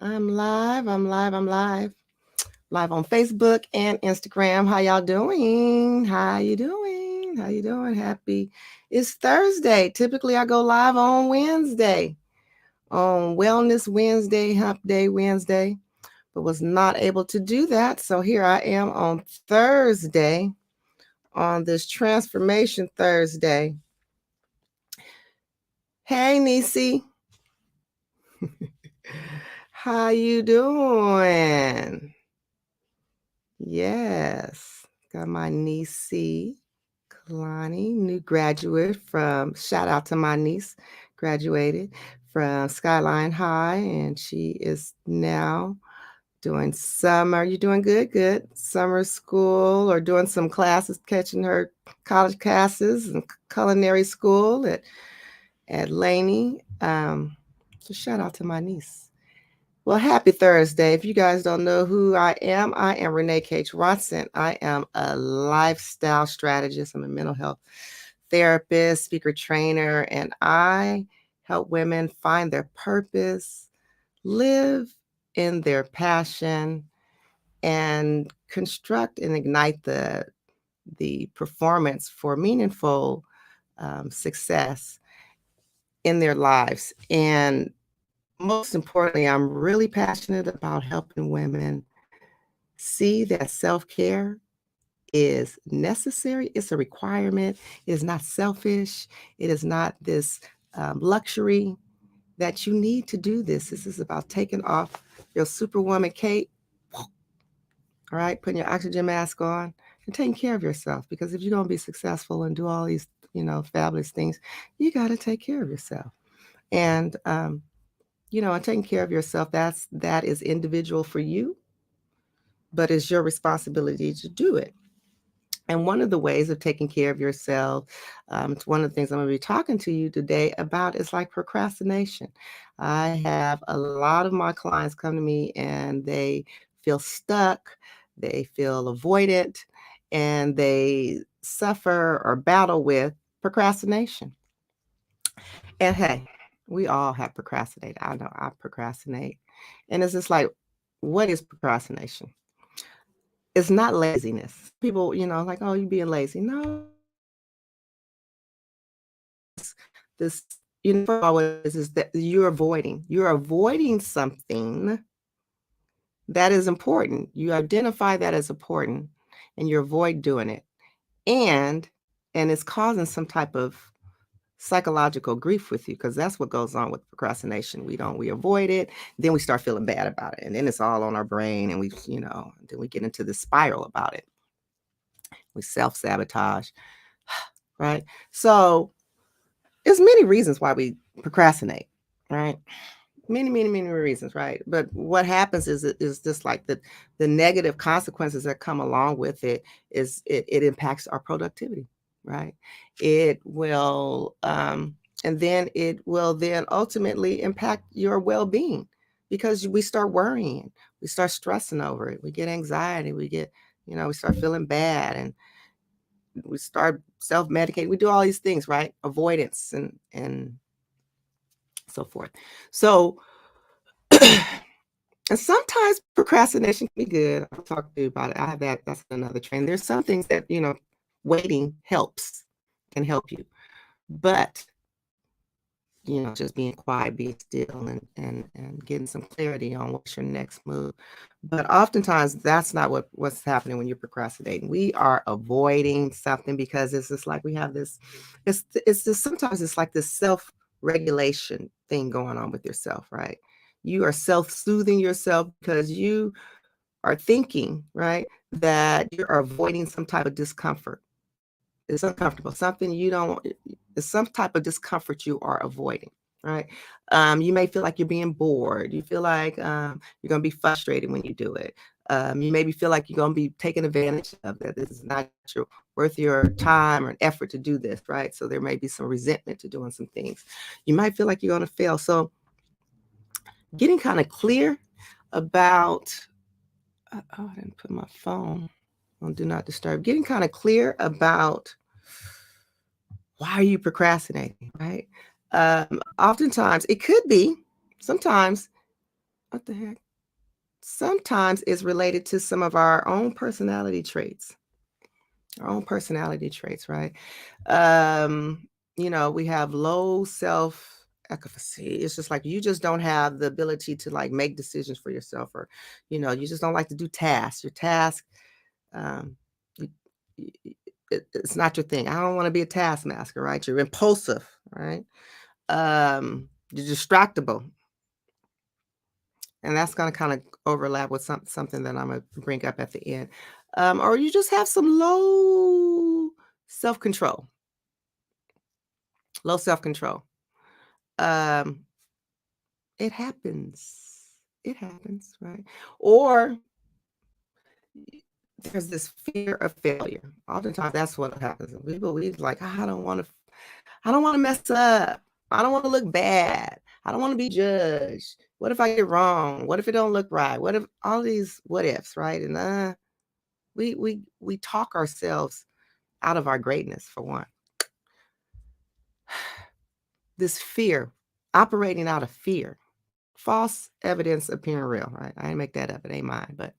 I'm live. I'm live. I'm live. Live on Facebook and Instagram. How y'all doing? How you doing? How you doing? Happy. It's Thursday. Typically I go live on Wednesday. On Wellness Wednesday, Hump Day Wednesday, but was not able to do that. So here I am on Thursday on this Transformation Thursday. Hey Nisi. How you doing? Yes, got my niece C, Kalani, new graduate from, shout out to my niece, graduated from Skyline High, and she is now doing summer. You doing good? Good. Summer school or doing some classes, catching her college classes and culinary school at Laney. So shout out to my niece. Well, happy Thursday. If you guys don't know who I am Renee Cage Watson. I am a lifestyle strategist. I'm a mental health therapist, speaker trainer, and I help women find their purpose, live in their passion, and construct and ignite the performance for meaningful success in their lives. And most importantly, I'm really passionate about helping women see that self-care is necessary. It's a requirement. It is not selfish. It is not this luxury that you need to do this. This is about taking off your superwoman cape, all right, putting your oxygen mask on and taking care of yourself. Because if you're going to be successful and do all these, fabulous things, you got to take care of yourself. And, and taking care of yourself, that is individual for you, but it's your responsibility to do it. And one of the ways of taking care of yourself, it's one of the things I'm going to be talking to you today about is like procrastination. I have a lot of my clients come to me and they feel stuck, they feel avoidant, and they suffer or battle with procrastination. And hey, we all have procrastinated. I know I procrastinate. And it's just like, what is procrastination? It's not laziness. People, like, oh, you being lazy. No, this, first of all, what it is that you're avoiding something that is important. You identify that as important and you avoid doing it. And it's causing some type of psychological grief with you, because that's what goes on with procrastination. We avoid it, then we start feeling bad about it, and then it's all on our brain, and then we get into this spiral about it. We self-sabotage, right? So there's many reasons why we procrastinate, right? Many reasons, right? But what happens is just like the negative consequences that come along with it is it impacts our productivity, right? It will and then it will then ultimately impact your well-being, because we start worrying, we start stressing over it, we get anxiety, we get, we start feeling bad, and we start self-medicating, we do all these things, right? Avoidance and so forth. So and sometimes procrastination can be good. I'll talk to you about it. I have that. That's another trend. There's some things that, waiting can help you. But, just being quiet, being still, and getting some clarity on what's your next move. But oftentimes that's not what's happening when you're procrastinating. We are avoiding something because it's just like we have this, it's just, sometimes it's like this self-regulation thing going on with yourself, right? You are self-soothing yourself because you are thinking, right, that you're avoiding some type of discomfort. It's uncomfortable. Something you don't, it's some type of discomfort you are avoiding, right? You may feel like you're being bored. You feel like you're going to be frustrated when you do it. You maybe feel like you're going to be taken advantage of, that this is not worth your time or effort to do this, right? So there may be some resentment to doing some things. You might feel like you're going to fail. So getting kind of clear about, I didn't put my phone on do not disturb. Getting kind of clear about why are you procrastinating, right? Oftentimes it could be Sometimes, what the heck? Sometimes it's related to some of our own personality traits. Our own personality traits, right? Um, we have low self efficacy. It's just like you just don't have the ability to like make decisions for yourself, or you just don't like to do tasks. Your task, um, you, it's not your thing. I don't want to be a taskmaster, right? You're impulsive, right? You're distractible, and that's going to kind of overlap with something that I'm going to bring up at the end. Or you just have some self control, low self control. Um, it happens. It happens, right? Or there's this fear of failure. Oftentimes, that's what happens. We like, I don't want to mess up. I don't want to look bad. I don't want to be judged. What if I get wrong? What if it don't look right? What if all these what ifs, right? And we talk ourselves out of our greatness for one. This fear, operating out of fear, false evidence appearing real, right? I didn't make that up. It ain't mine, but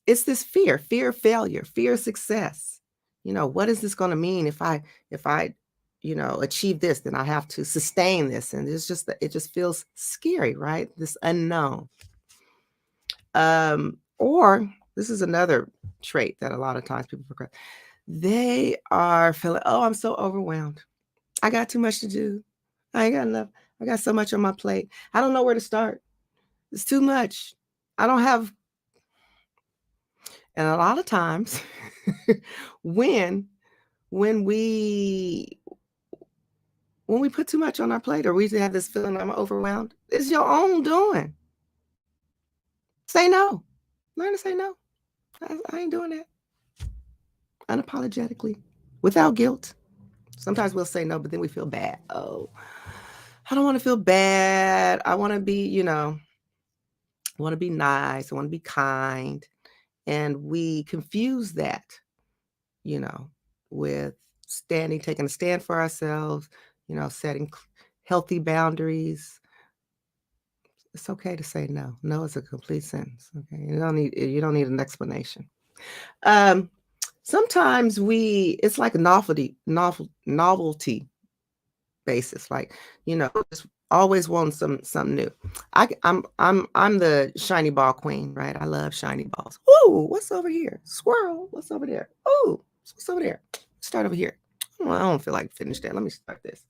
it's this fear of failure, fear of success. What is this going to mean if I achieve this, then I have to sustain this. And it's just that it just feels scary, right? This unknown. Or this is another trait that a lot of times people progress. They are feeling, oh, I'm so overwhelmed. I got too much to do. I ain't got enough. I got so much on my plate. I don't know where to start. It's too much. I don't have. And a lot of times when when we when we put too much on our plate, or we have this feeling I'm overwhelmed, it's your own doing. Say no. Learn to say no. I ain't doing that. Unapologetically, without guilt. Sometimes we'll say no, but then we feel bad. Oh, I don't want to feel bad. I want to be, I want to be nice. I want to be kind. And we confuse that, you know, with taking a stand for ourselves, setting healthy boundaries. It's okay to say no. No is a complete sentence. Okay. You don't need an explanation. Um, Sometimes it's like a novelty basis, like, just always wanting something new. I'm the shiny ball queen, right? I love shiny balls. Ooh, what's over here? Squirrel, what's over there? Ooh, what's over there? Start over here. Well, I don't feel like finish that. Let me start this.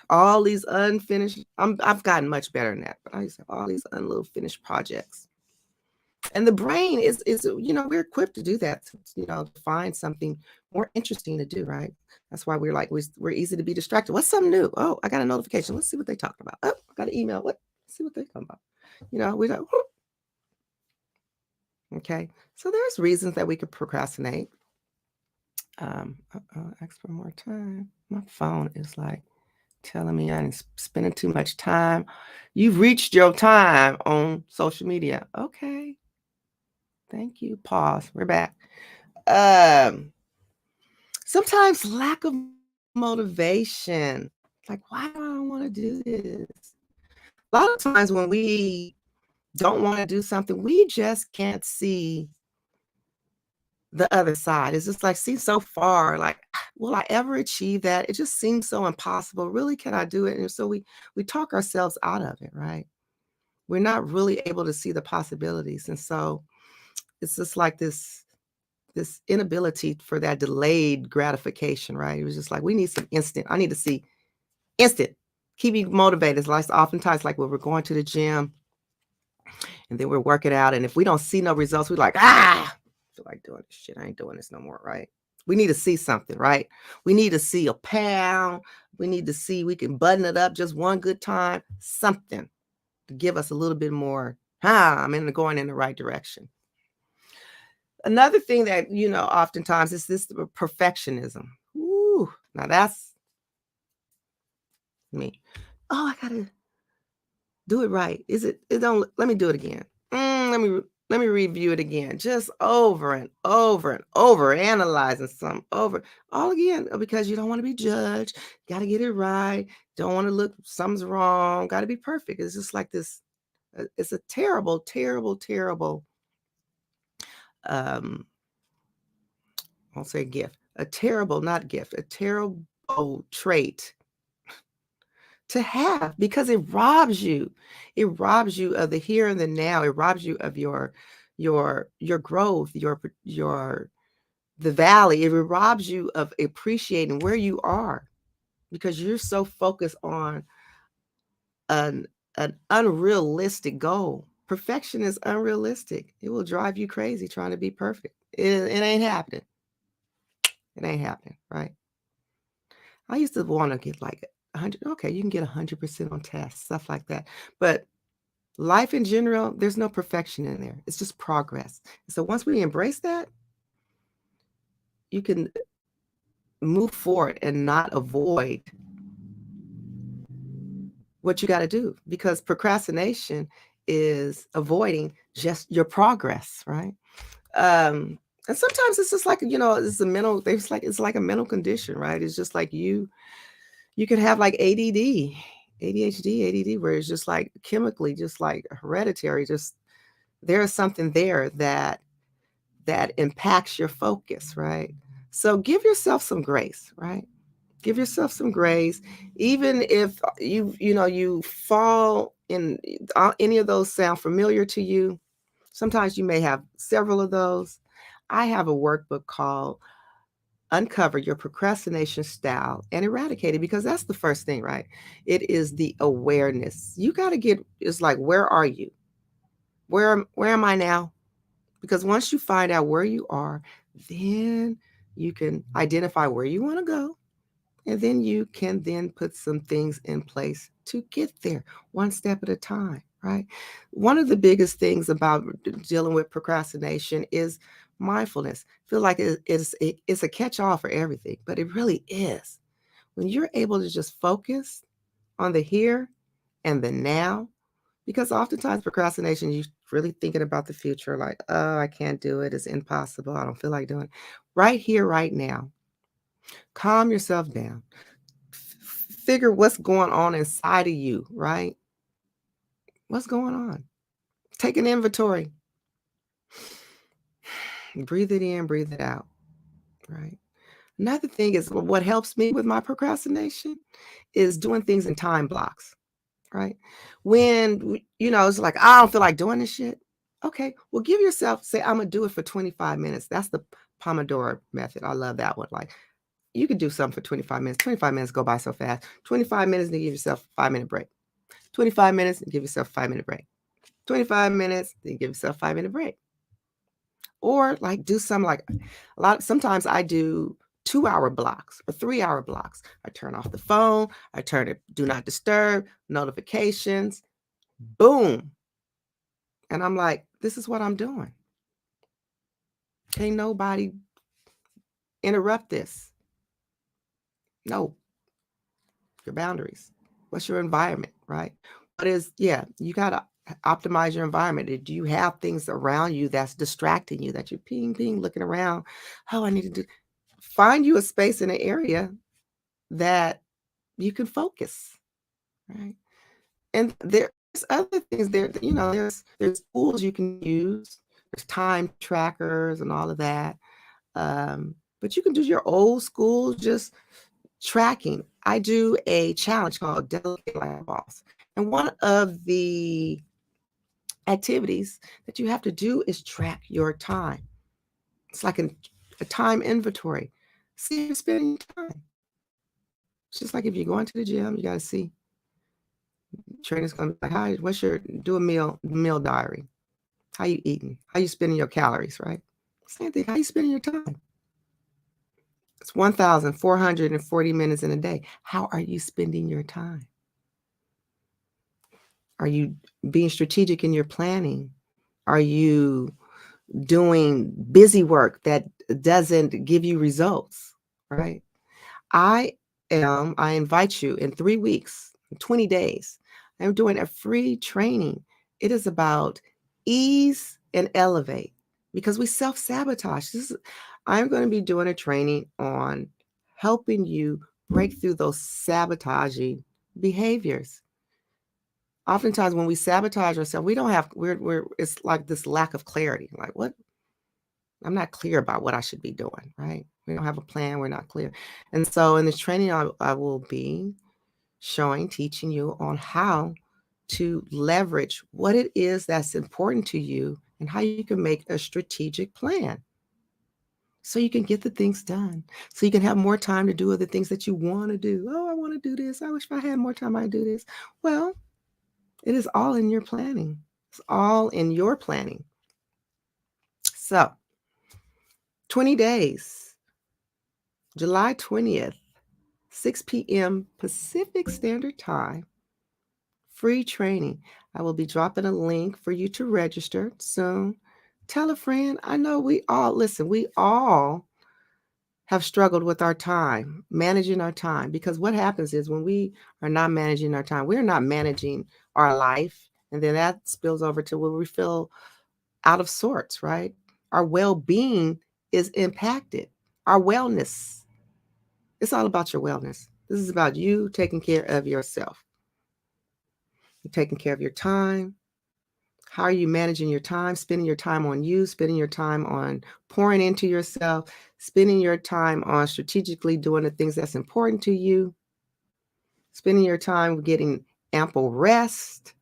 All these unfinished, I've gotten much better than that, but I used to have all these little finished projects. And the brain is we're equipped to do that, to find something more interesting to do, right? That's why we're easy to be distracted. What's something new? Oh, I got a notification. Let's see what they talked about. Oh, I got an email. Let's see what they talking about. We don't. Okay, so there's reasons that we could procrastinate. Ask for more time. My phone is like telling me I'm spending too much time. You've reached your time on social media. Okay. Thank you. Pause. We're back. Um, Sometimes lack of motivation. Like, why do I don't want to do this? A lot of times when we don't want to do something, we just can't see the other side. It's just like, see so far, like, will I ever achieve that? It just seems so impossible. Really, can I do it? And so we talk ourselves out of it, right? We're not really able to see the possibilities. And so it's just like this inability for that delayed gratification, right? It was just like, we need some instant. I need to see instant. Keep me motivated. It's like oftentimes like when we're going to the gym and then we're working out, and if we don't see no results, we're like, I feel like doing this shit. I ain't doing this no more, right? We need to see something, right? We need to see a pound. We need to see we can button it up just one good time, something to give us a little bit more. I'm going in the right direction. Another thing that, oftentimes is this perfectionism. Ooh, now that's me. Oh, I gotta do it right. It don't, let me do it again. Let me review it again. Just over and over and over, analyzing some over all again, because you don't want to be judged. Got to get it right. don't want to look, something's wrong, got to be perfect. It's just like this. It's a terrible, terrible, terrible, um, I'll say gift, a terrible, not gift, a terrible trait to have because it robs you. It robs you of the here and the now. It robs you of your growth, your the valley. It robs you of appreciating where you are because you're so focused on an an unrealistic goal. Perfection is unrealistic. It will drive you crazy trying to be perfect. It ain't happening. It ain't happening, right? I used to want to get like 100. Okay, you can get 100% on tests, stuff like that. But life in general, there's no perfection in there. It's just progress. So once we embrace that, you can move forward and not avoid what you got to do because procrastination is avoiding just your progress, right? And sometimes it's just like, it's a mental, it's like a mental condition, right? It's just like you could have like ADD, ADHD, ADD, where it's just like chemically, just like hereditary, just there is something there that impacts your focus, right? So give yourself some grace, right? Give yourself some grace, even if you fall in any of those sound familiar to you. Sometimes you may have several of those. I have a workbook called Uncover Your Procrastination Style and Eradicate It because that's the first thing, right? It is the awareness. You got to get, it's like, where are you? Where am I now? Because once you find out where you are, then you can identify where you want to go. And then you can then put some things in place to get there one step at a time, right? One of the biggest things about dealing with procrastination is mindfulness. I feel like it's a catch-all for everything, but it really is. When you're able to just focus on the here and the now, because oftentimes procrastination, you're really thinking about the future, like, oh, I can't do it. It's impossible. I don't feel like doing it. Right here, right now, calm yourself down. Figure what's going on inside of you, right? What's going on? Take an inventory. Breathe it in, breathe it out, right? Another thing is what helps me with my procrastination is doing things in time blocks, right? When, it's like, I don't feel like doing this shit. Okay, well, give yourself, say, I'm going to do it for 25 minutes. That's the Pomodoro method. I love that one. Like, you could do something for 25 minutes. 25 minutes go by so fast. 25 minutes and give yourself a 5-minute break. 25 minutes and give yourself a 5-minute break. 25 minutes, then give yourself a 5-minute break. Or like do some like sometimes I do 2-hour blocks or 3-hour blocks. I turn off the phone, I turn it do not disturb, notifications, boom. And I'm like, this is what I'm doing. Can't nobody interrupt this. No, your boundaries. What's your environment, right? You got to optimize your environment. Do you have things around you that's distracting you, that you're ping, looking around? Oh, I need to find you a space in an area that you can focus, right? And there's other things there, there's tools you can use. There's time trackers and all of that. But you can do your old school, just tracking. I do a challenge called Delegate Like a Boss. And one of the activities that you have to do is track your time. It's like a time inventory. See if you're spending time. It's just like if you're going to the gym, you got to see. Trainer's going to be like, hi, do a meal diary. How you eating? How you spending your calories, right? Same thing. How you spending your time? It's 1,440 minutes in a day. How are you spending your time? Are you being strategic in your planning? Are you doing busy work that doesn't give you results, right? I I invite you in 3 weeks, 20 days. I'm doing a free training. It is about ease and elevate because we self-sabotage. I'm going to be doing a training on helping you break through those sabotaging behaviors. Oftentimes when we sabotage ourselves, we don't have we're it's like this lack of clarity. Like, what? I'm not clear about what I should be doing, right? We don't have a plan, we're not clear. And so in this training, I will be teaching you on how to leverage what it is that's important to you and how you can make a strategic plan so you can get the things done, so you can have more time to do other things that you want to do. Oh, I want to do this. I wish if I had more time, I'd do this. Well, it is all in your planning. It's all in your planning. So, 20 days, July 20th, 6 p.m. Pacific Standard Time, free training. I will be dropping a link for you to register soon. Tell a friend. I know we all have struggled with our time, managing our time, because what happens is when we are not managing our time, we're not managing our life. And then that spills over to where we feel out of sorts, right? Our well being is impacted, our wellness. It's all about your wellness. This is about you taking care of yourself. You're taking care of your time. How are you managing your time? Spending your time on you, spending your time on pouring into yourself, spending your time on strategically doing the things that's important to you, spending your time getting ample rest,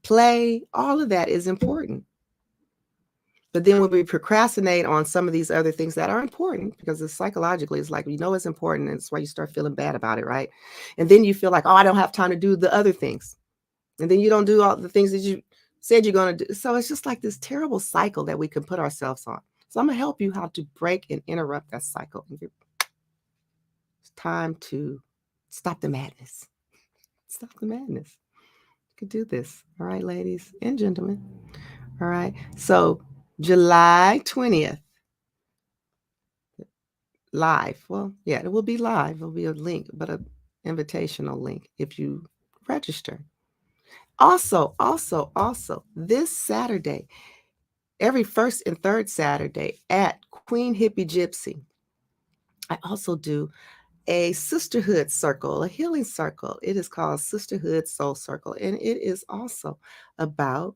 play, all of that is important. But then when we procrastinate on some of these other things that are important, because it's psychologically, it's like, it's important, and it's why you start feeling bad about it, right? And then you feel like, oh, I don't have time to do the other things. And then you don't do all the things that you said you're going to do. So it's just like this terrible cycle that we can put ourselves on. So I'm going to help you how to break and interrupt that cycle. It's time to stop the madness. Stop the madness. You can do this. All right, ladies and gentlemen. All right. So July 20th, live. Well, yeah, it will be live. It'll be a link, but an invitational link if you register. Also, this Saturday, every first and third Saturday at Queen Hippie Gypsy, I also do a sisterhood circle, a healing circle. It is called Sisterhood Soul Circle, and it is also about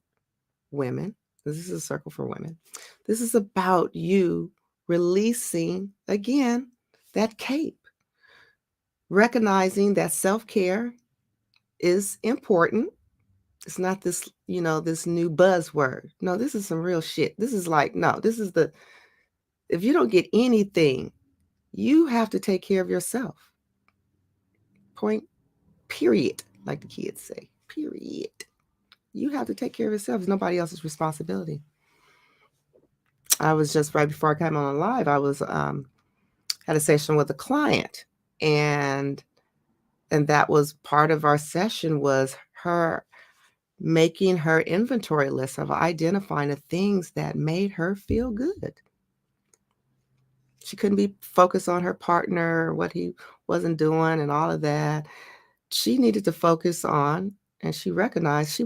women. This is a circle for women. This is about you releasing, again, that cape, recognizing that self-care is important. It's not this, this new buzzword. No, this is some real shit. This is like, no, this is if you don't get anything, you have to take care of yourself. Point, period, like the kids say, period. You have to take care of yourself. It's nobody else's responsibility. I was just right before I came on live, I was had a session with a client, and that was part of our session was her making her inventory list of identifying the things that made her feel good. She couldn't be focused on her partner, what he wasn't doing, and all of that. She needed to focus on, and she recognized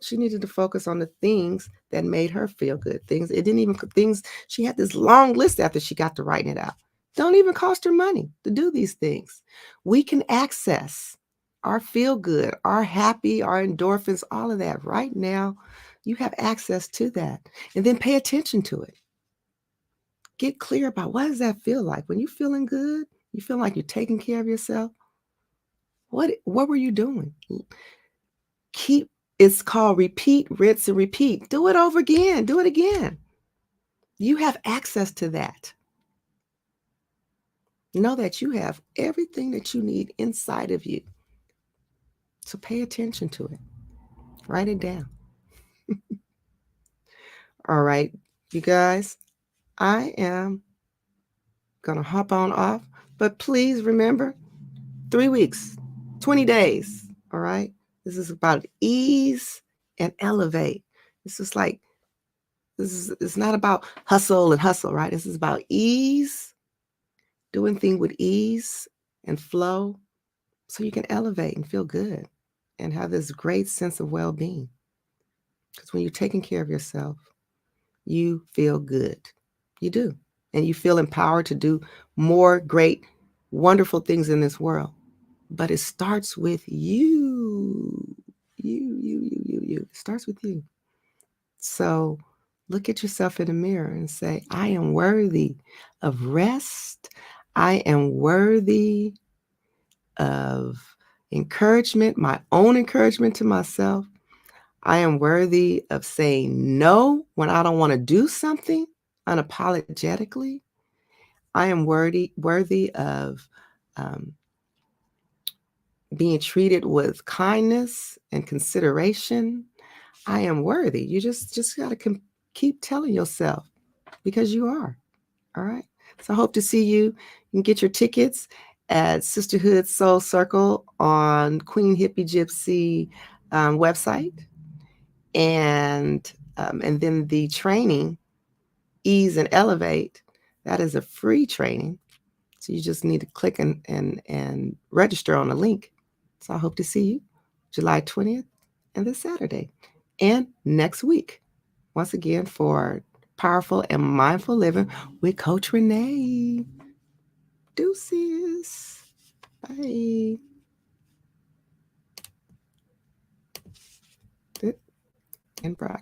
she needed to focus on the things that made her feel good. She had this long list after she got to writing it out. Don't even cost her money to do these things. We can access our feel good, our happy, our endorphins, all of that right now. You have access to that. And then pay attention to it. Get clear about what does that feel like? When you're feeling good, you feel like you're taking care of yourself. What were you doing? It's called repeat, rinse, and repeat. Do it over again. Do it again. You have access to that. Know that you have everything that you need inside of you. So pay attention to it. Write it down. All right, you guys, I am going to hop on off, but please remember 3 weeks, 20 days. All right. This is about ease and elevate. It's not about hustle and hustle, right? This is about ease, doing things with ease and flow so you can elevate and feel good and have this great sense of well-being. Because when you're taking care of yourself, you feel good. You do. And you feel empowered to do more great, wonderful things in this world but it starts with you. You. It starts with you. So look at yourself in the mirror and say, I am worthy of rest. I am worthy of encouragement, my own encouragement to myself. I am worthy of saying no when I don't want to do something unapologetically. I am worthy of um, being treated with kindness and consideration. I am worthy. You just got to keep telling yourself because you are. All right. So I hope to see you. You can get your tickets at Sisterhood Soul Circle on Queen Hippie Gypsy website, and then the training, Ease and Elevate. That is a free training. So you just need to click and register on the link. So I hope to see you July 20th and this Saturday and next week. Once again for Powerful and Mindful Living with Coach Renee. Deuces. Bye. And broadcast.